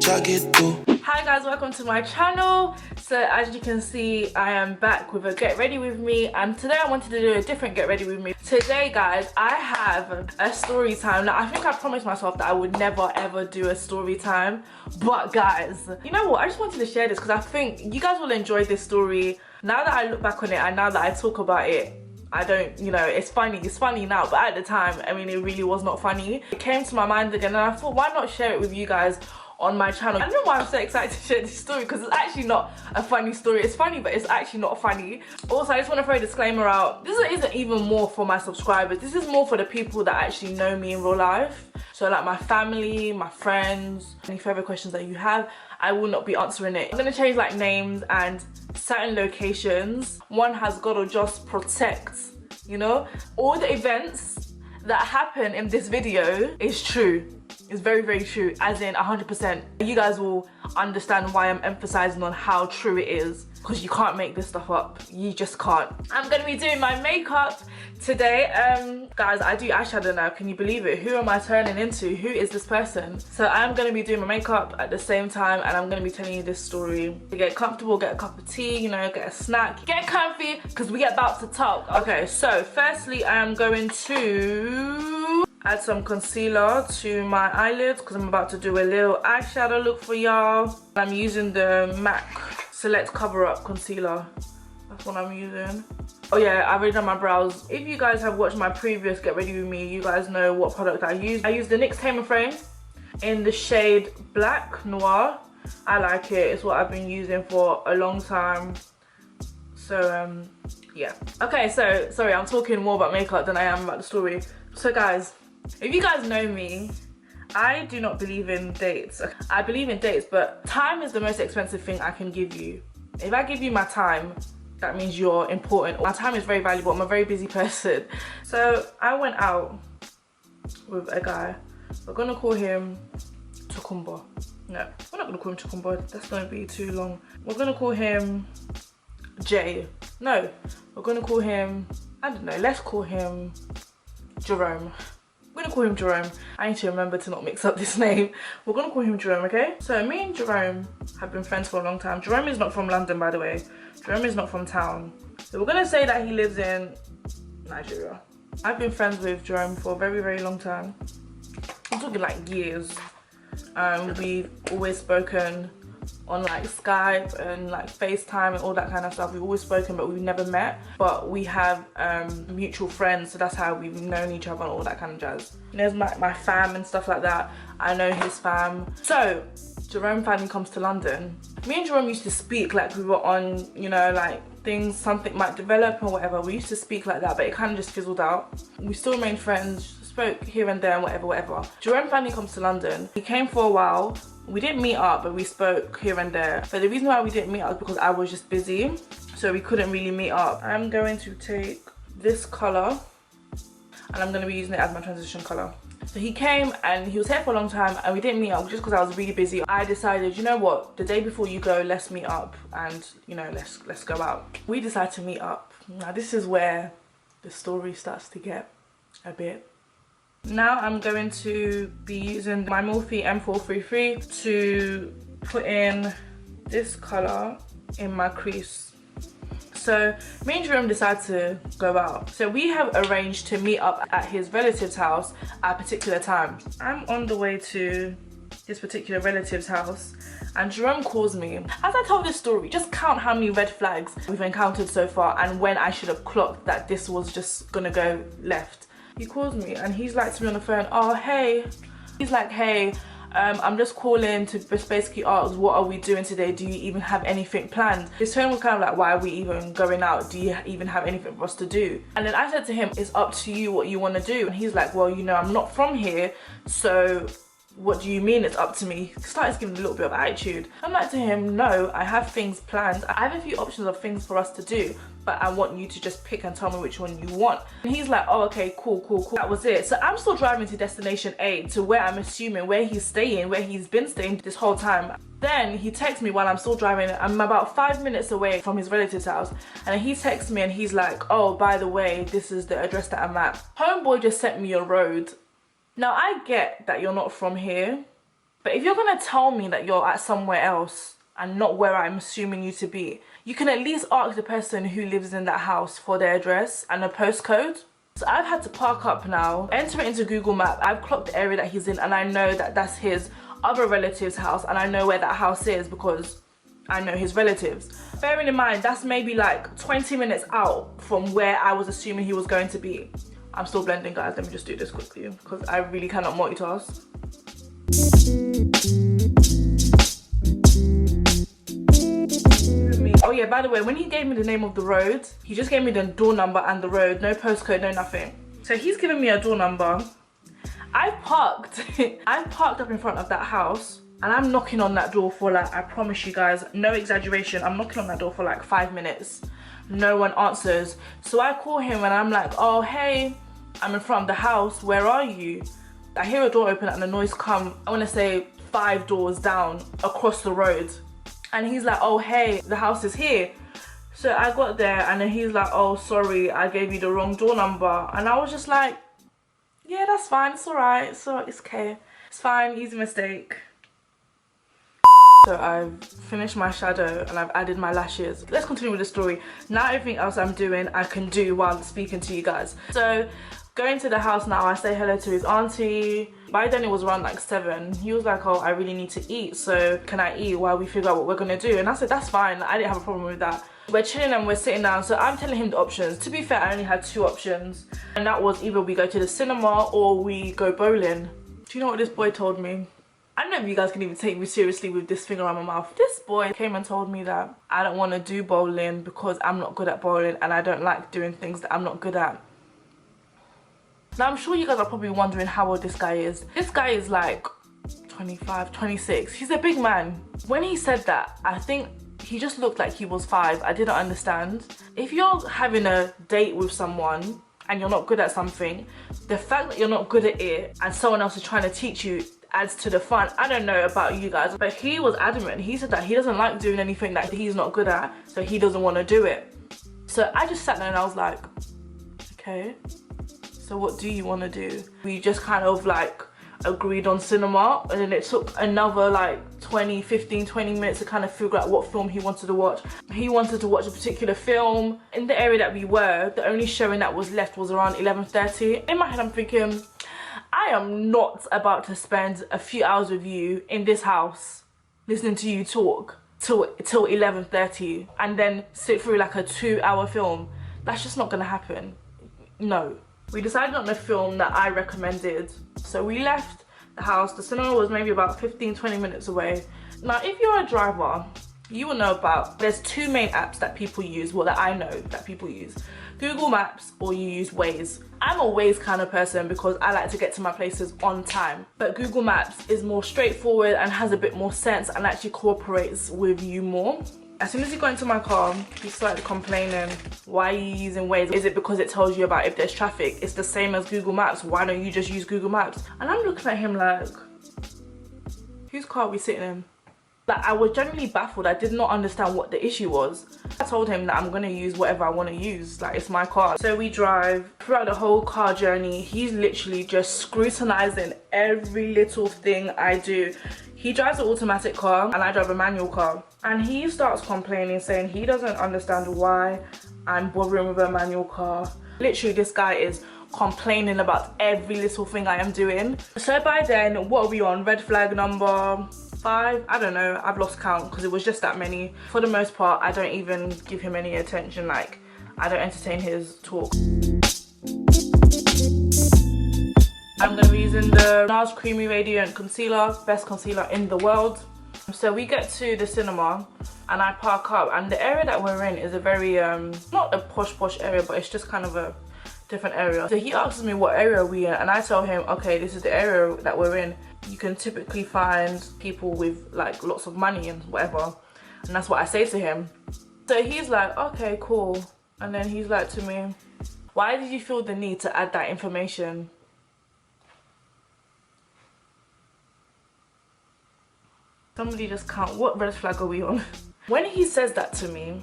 Hi guys, welcome to my channel. So as you can see, I am back with a get ready with me, and today I wanted to do a different get ready with me. Today guys, I have a story time. Now I think I promised myself that I would never ever do a story time, but guys, you know what, I just wanted to share this because I think you guys will enjoy this story. Now that I look back on it and now that I talk about it, I don't, you know, it's funny now, but at the time, I mean, it really was not funny. It came to my mind again and I thought, why not share it with you guys on my channel? I don't know why I'm so excited to share this story, because it's actually not a funny story. It's funny, but it's actually not funny. Also, I just want to throw a disclaimer out. This isn't even more for my subscribers. This is more for the people that actually know me in real life. So like my family, my friends, any further questions that you have, I will not be answering it. I'm going to change like names and certain locations. One has got to just protect, you know, all the events that happen in this video is true. It's very, very true, as in 100%. You guys will understand why I'm emphasizing on how true it is, because you can't make this stuff up. You just can't. I'm gonna be doing my makeup today. Guys, I do eyeshadow now, can you believe it? Who am I turning into? Who is this person? So I'm gonna be doing my makeup at the same time, and I'm gonna be telling you this story. Get comfortable, get a cup of tea, you know, get a snack, get comfy, because we about to talk. Okay, so firstly, I am going to add some concealer to my eyelids because I'm about to do a little eyeshadow look for y'all. I'm using the MAC Select Cover Up Concealer. That's what I'm using. Oh yeah, I've already done my brows. If you guys have watched my previous Get Ready With Me, you guys know what product I use. I use the NYX Tamer Frame in the shade Black Noir. I like it. It's what I've been using for a long time. So yeah. Okay, so sorry, I'm talking more about makeup than I am about the story. So guys, if you guys know me, I do not believe in dates. I believe in dates, but time is the most expensive thing I can give you. If I give you my time, that means you're important. My time is very valuable. I'm a very busy person. So I went out with a guy. We're gonna call him Tokumba. No, we're not gonna call him Tokumba. That's gonna be too long. We're gonna call him Jay. No, we're gonna call him, I don't know, let's call him Jerome. We're gonna call him Jerome. I need to remember to not mix up this name. We're gonna call him Jerome, okay? So me and Jerome have been friends for a long time. Jerome is not from London, by the way. Jerome is not from town. So we're gonna say that he lives in Nigeria. I've been friends with Jerome for a very, very long time. I'm talking like years. We've always spoken on like Skype and like FaceTime and all that kind of stuff. We've always spoken, but we've never met. But we have mutual friends, so that's how we've known each other and all that kind of jazz. There's my fam and stuff like that. I know his fam. So Jerome finally comes to London. Me and Jerome used to speak like we were on, you know, like things, something might develop or whatever. We used to speak like that, but it kind of just fizzled out. We still remained friends, spoke here and there and whatever. Jerome finally comes to London. He came for a while. We didn't meet up, but we spoke here and there. But the reason why we didn't meet up is because I was just busy, so we couldn't really meet up. I'm going to take this color and I'm going to be using it as my transition color. So he came and he was here for a long time and we didn't meet up just because I was really busy. I decided, you know what, the day before you go, let's meet up and, you know, let's go out. We decided to meet up. Now this is where the story starts to get a bit. Now I'm going to be using my Morphe M433 to put in this color in my crease. So me and Jerome decided to go out. So we have arranged to meet up at his relative's house at a particular time. I'm on the way to this particular relative's house and Jerome calls me. As I told this story, just count how many red flags we've encountered so far and when I should have clocked that this was just gonna go left. He calls me and he's like to me on the phone, oh hey. He's like, hey, I'm just calling to just basically ask, what are we doing today? Do you even have anything planned? His tone was kind of like, why are we even going out? Do you even have anything for us to do? And then I said to him, it's up to you what you want to do. And he's like, well, you know, I'm not from here, so what do you mean it's up to me? He started giving a little bit of attitude. I'm like to him, no, I have things planned. I have a few options of things for us to do, but I want you to just pick and tell me which one you want. And he's like, oh, okay, cool. That was it. So I'm still driving to destination A, to where I'm assuming where he's staying, where he's been staying this whole time. Then he texts me while I'm still driving. I'm about 5 minutes away from his relative's house. And he texts me and he's like, oh, by the way, this is the address that I'm at. Homeboy just sent me a road. Now I get that you're not from here, But if you're gonna tell me that you're at somewhere else and not where I'm assuming you to be, you can at least ask the person who lives in that house for their address and a postcode. So I've had to park up now, enter it into Google Maps. I've clocked the area that he's in and I know that that's his other relative's house, and I know where that house is because I know his relatives. Bearing in mind, that's maybe like 20 minutes out from where I was assuming he was going to be. I'm still blending, guys. Let me just do this quickly because I really cannot multitask. Oh yeah, by the way, when he gave me the name of the road, he just gave me the door number and the road, no postcode, no nothing. So he's given me a door number. I've parked up in front of that house and I'm knocking on that door for like, I promise you guys, no exaggeration, I'm knocking on that door for like 5 minutes. No one answers. So I call him and I'm like, oh hey, I'm in front of the house, where are you? I hear a door open and the noise come, I wanna say 5 doors down across the road. And he's like, oh hey, the house is here. So I got there and then he's like, oh sorry, I gave you the wrong door number. And I was just like, yeah, that's fine, it's alright, so it's okay. It's fine, easy mistake. So I've finished my shadow and I've added my lashes. Let's continue with the story. Now everything else I'm doing, I can do while speaking to you guys. So going to the house now, I say hello to his auntie. By then it was around like 7. He was like, oh, I really need to eat, so can I eat while we figure out what we're gonna do? And I said, that's fine, I didn't have a problem with that. We're chilling and we're sitting down, so I'm telling him the options. To be fair, I only had 2 options. And that was either we go to the cinema or we go bowling. Do you know what this boy told me? I don't know if you guys can even take me seriously with this finger on my mouth. This boy came and told me that I don't want to do bowling because I'm not good at bowling and I don't like doing things that I'm not good at. Now I'm sure you guys are probably wondering how old this guy is. This guy is like 25, 26. He's a big man. When he said that, I think he just looked like he was 5. I didn't understand. If you're having a date with someone and you're not good at something, the fact that you're not good at it and someone else is trying to teach you adds to the fun. I don't know about you guys, but he was adamant. He said that he doesn't like doing anything that he's not good at, so he doesn't want to do it. So I just sat there and I was like, okay, so what do you want to do? We just kind of like agreed on cinema, and then it took another like 15, 20 minutes to kind of figure out what film he wanted to watch. He wanted to watch a particular film. In the area that we were, the only showing that was left was around 11:30. In my head I'm thinking, I am not about to spend a few hours with you in this house listening to you talk till 11:30 and then sit through like a 2-hour film. That's just not gonna happen. No. We decided on a film that I recommended. So we left the house. The cinema was maybe about 15-20 minutes away. Now if you're a driver, you will know about, there's 2 main apps that people use, well that I know that people use. Google Maps or you use Waze. I'm a Waze kind of person because I like to get to my places on time. But Google Maps is more straightforward and has a bit more sense and actually cooperates with you more. As soon as you got into my car, he started complaining, why are you using Waze? Is it because it tells you about if there's traffic? It's the same as Google Maps, why don't you just use Google Maps? And I'm looking at him like, whose car are we sitting in? Like, I was genuinely baffled. I did not understand what the issue was. I told him that I'm gonna use whatever I wanna use, like it's my car. So we drive. Throughout the whole car journey, he's literally just scrutinizing every little thing I do. He drives an automatic car and I drive a manual car. And he starts complaining, saying he doesn't understand why I'm bothering with a manual car. Literally, this guy is complaining about every little thing I am doing. So by then, what are we on? Red flag number 5? I don't know, I've lost count because it was just that many. For the most part, I don't even give him any attention. Like, I don't entertain his talk. I'm gonna be using the NARS Creamy Radiant Concealer, best concealer in the world. So we get to the cinema and I park up, and the area that we're in is a very, not a posh area, but it's just kind of a different area. So he asks me what area are we in, and I tell him, okay, this is the area that we're in. You can typically find people with like lots of money and whatever, and that's what I say to him. So he's like, okay, cool. And then he's like to me, why did you feel the need to add that information? Somebody just count, what red flag are we on? When he says that to me,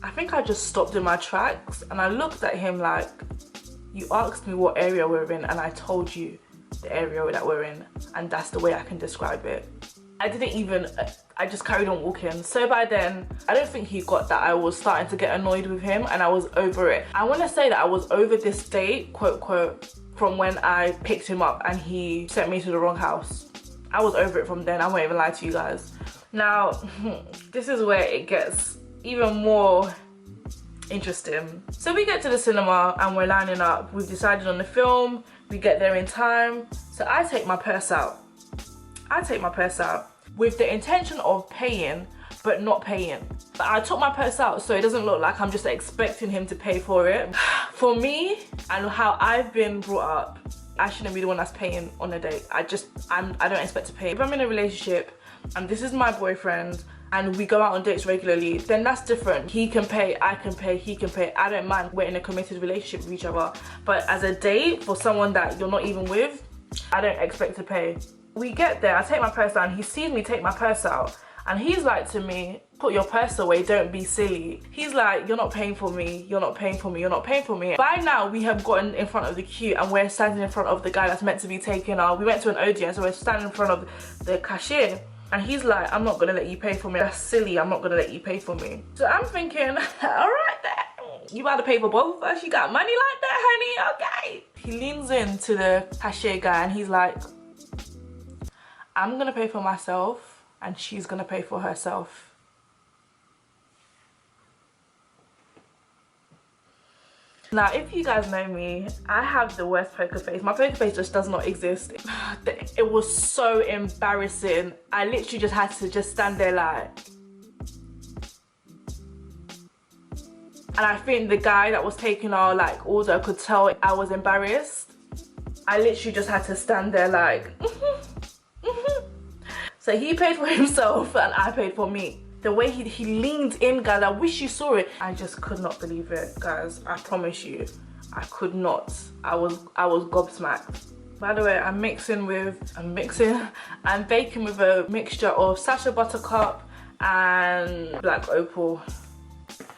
I think I just stopped in my tracks and I looked at him like, you asked me what area we're in and I told you. the area that we're in, and that's the way I can describe it. I just carried on walking. So by then, I don't think he got that I was starting to get annoyed with him and I was over it. I want to say that I was over this date, quote, quote, from when I picked him up and he sent me to the wrong house. I was over it from then, I won't even lie to you guys. Now, this is where it gets even more interesting. So we get to the cinema and we're lining up. We've decided on the film, we get there in time. So I take my purse out. With the intention of paying, but not paying. But I took my purse out so it doesn't look like I'm just expecting him to pay for it. For me, and how I've been brought up, I shouldn't be the one that's paying on a date. I don't expect to pay. If I'm in a relationship and this is my boyfriend and we go out on dates regularly, then that's different. He can pay, I can pay, he can pay. I don't mind. We're in a committed relationship with each other. But as a date for someone that you're not even with, I don't expect to pay. We get there, I take my purse down, he sees me take my purse out, and he's like to me, put your purse away, don't be silly. He's like, you're not paying for me, you're not paying for me, you're not paying for me. By now, we have gotten in front of the queue and we're standing in front of the guy that's meant to be taking our, we went to an audience, so we're standing in front of the cashier. And he's like, I'm not gonna let you pay for me. That's silly, I'm not gonna let you pay for me. So I'm thinking, all right then. You about to pay for both of us? You got money like that, honey? Okay. He leans into the cashier guy and he's like, I'm gonna pay for myself and she's gonna pay for herself. Now, if you guys know me, I have the worst poker face. My poker face just does not exist. It was so embarrassing. I literally just had to just stand there like. And I think the guy that was taking our like order could tell I was embarrassed. I literally just had to stand there like. So he paid for himself and I paid for me. The way he leaned in, guys, I wish you saw it. I just could not believe it, guys. I promise you, I could not. I was gobsmacked. By the way, I'm baking with a mixture of Sacha Buttercup and Black Opal.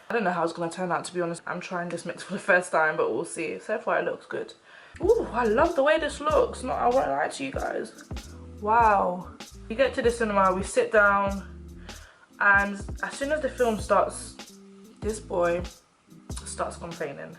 I don't know how it's gonna turn out, to be honest. I'm trying this mix for the first time, but we'll see. So far it looks good. Ooh, I love the way this looks. No, I won't lie to you guys. Wow. We get to the cinema, we sit down, and as soon as the film starts, this boy starts complaining.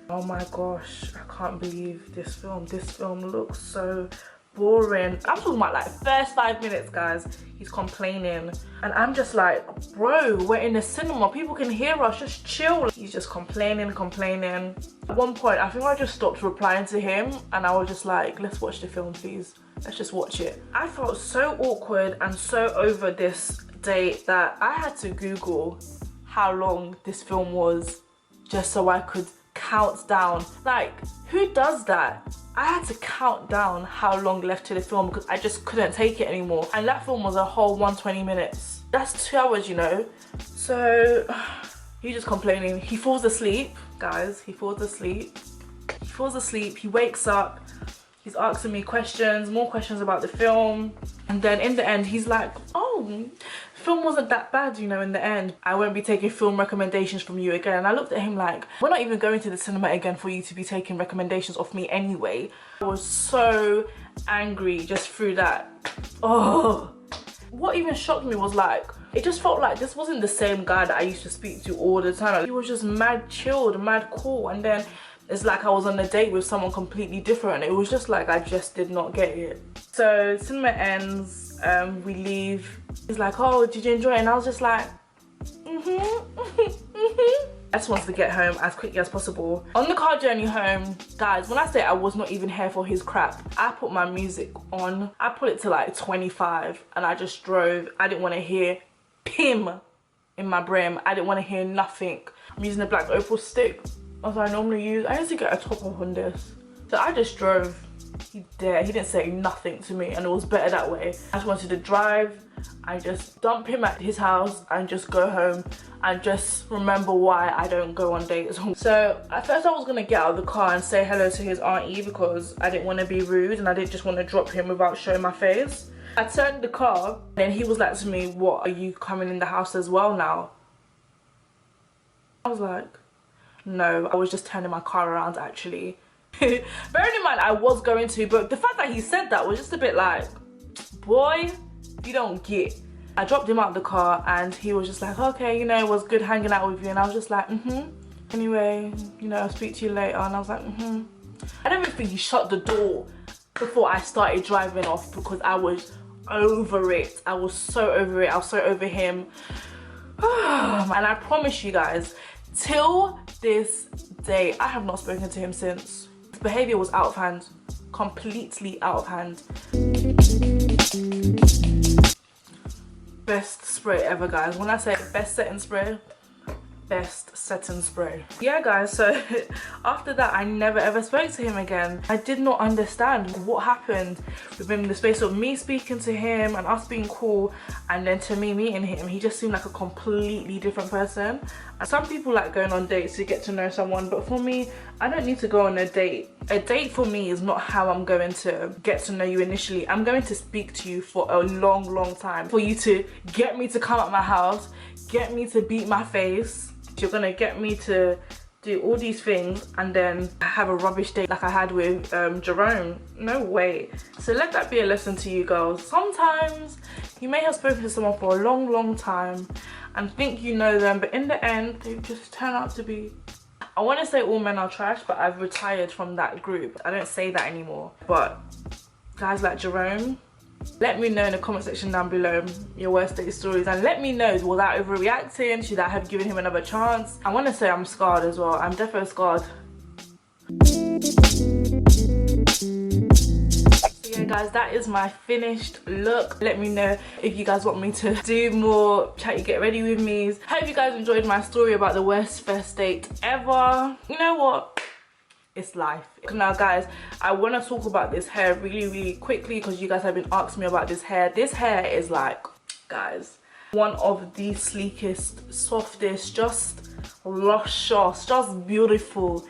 Oh my gosh, I can't believe this film. This film looks so boring. I'm talking about like first 5 minutes, guys. He's complaining and I'm just like, bro, we're in the cinema, people can hear us, just chill. He's just complaining. At one point, I think I just stopped replying to him and I was just like, let's watch the film, please. Let's just watch it. I felt so awkward and so over this date that I had to Google how long this film was just so I could count down. Like, who does that? I had to count down how long left to the film because I just couldn't take it anymore. And that film was a whole 120 minutes. That's 2 hours, you know? So, he's just complaining. He falls asleep, guys. He falls asleep. He wakes up. He's asking me questions, more questions about the film. And then in the end, he's like, oh, the film wasn't that bad, you know, in the end. I won't be taking film recommendations from you again. And I looked at him like, we're not even going to the cinema again for you to be taking recommendations off me anyway. I was so angry just through that. Oh. What even shocked me was like, it just felt like this wasn't the same guy that I used to speak to all the time. Like, he was just mad chilled, mad cool. And then it's like I was on a date with someone completely different. It was just like, I just did not get it. So cinema ends, we leave. He's like, oh, did you enjoy it? And I was just like, I just wanted to get home as quickly as possible. On the car journey home, guys, when I say I was not even here for his crap, I put my music on. I put it to like 25 and I just drove. I didn't want to hear pim in my brain. I didn't want to hear nothing. I'm using a Black Opal stick as I normally use. I need to get a top up on this. So I just drove. He didn't say nothing to me and it was better that way. I just wanted to drive. I just dump him at his house and just go home and just remember why I don't go on dates. So at first I was gonna get out of the car and say hello to his auntie because I didn't want to be rude and I didn't just want to drop him without showing my face. I turned the car and then he was like to me, what, are you coming in the house as well now? I was like, no, I was just turning my car around actually. Bearing in mind I was going to, but the fact that he said that was just a bit like, boy, you don't get. I dropped him out of the car and he was just like, okay, you know, it was good hanging out with you. And I was just like, anyway, you know, I'll speak to you later. And I was like, I don't even think he shut the door before I started driving off, because I was over it. I was so over it. I was so over him. And I promise you guys, till this day, I have not spoken to him since. His behavior was out of hand, completely out of hand. Best spray ever, guys. When I say best setting spray, best setting spray. Yeah guys, so after that I never ever spoke to him again. I did not understand what happened within the space of me speaking to him and us being cool, and then to me meeting him. He just seemed like a completely different person. And some people like going on dates to get to know someone, but for me, I don't need to go on a date. A date for me is not how I'm going to get to know you initially. I'm going to speak to you for a long time. For you to get me to come at my house, get me to beat my face, you're gonna get me to do all these things and then have a rubbish date like I had with Jerome. No way. So let that be a lesson to you girls. Sometimes you may have spoken to someone for a long time and think you know them, but in the end they just turn out to be, I want to say all men are trash, but I've retired from that group. I don't say that anymore. But guys like Jerome, let me know in the comment section down below your worst date stories, and let me know, was I overreacting? Should I have given him another chance? I want to say I'm scarred as well. I'm definitely scarred. So yeah guys, that is my finished look. Let me know if you guys want me to do more chatty get ready with me. Hope you guys enjoyed my story about the worst first date ever. You know what? It's life. Now guys, I want to talk about this hair really quickly, because you guys have been asking me about this hair. This hair is like, guys, one of the sleekest, softest, just luscious, just beautiful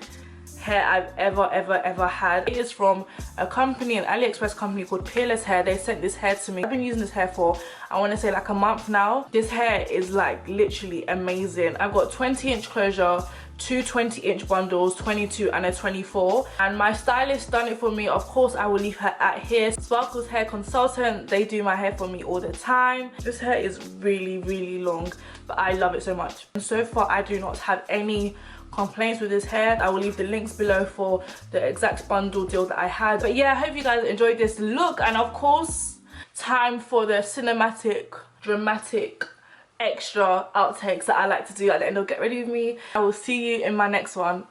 hair I've ever had. It is from a company, an AliExpress company called Peerless hair. They sent this hair to me. I've been using this hair for, I want to say like a month now. This hair is like literally amazing. I've got 20-inch closure, two 20-inch bundles, 22 and a 24, and my stylist done it for me. Of course I will leave her at here. Sparkles Hair Consultant, they do my hair for me all the time. This hair is really long, but I love it so much, and so far I do not have any complaints with this hair. I will leave the links below for the exact bundle deal that I had. But yeah, I hope you guys enjoyed this look, and of course time for the cinematic, dramatic, extra outtakes that I like to do at the end of Get Ready With Me. I will see you in my next one.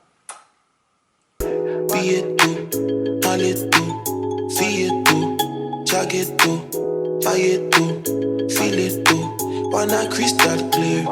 Crystal clear,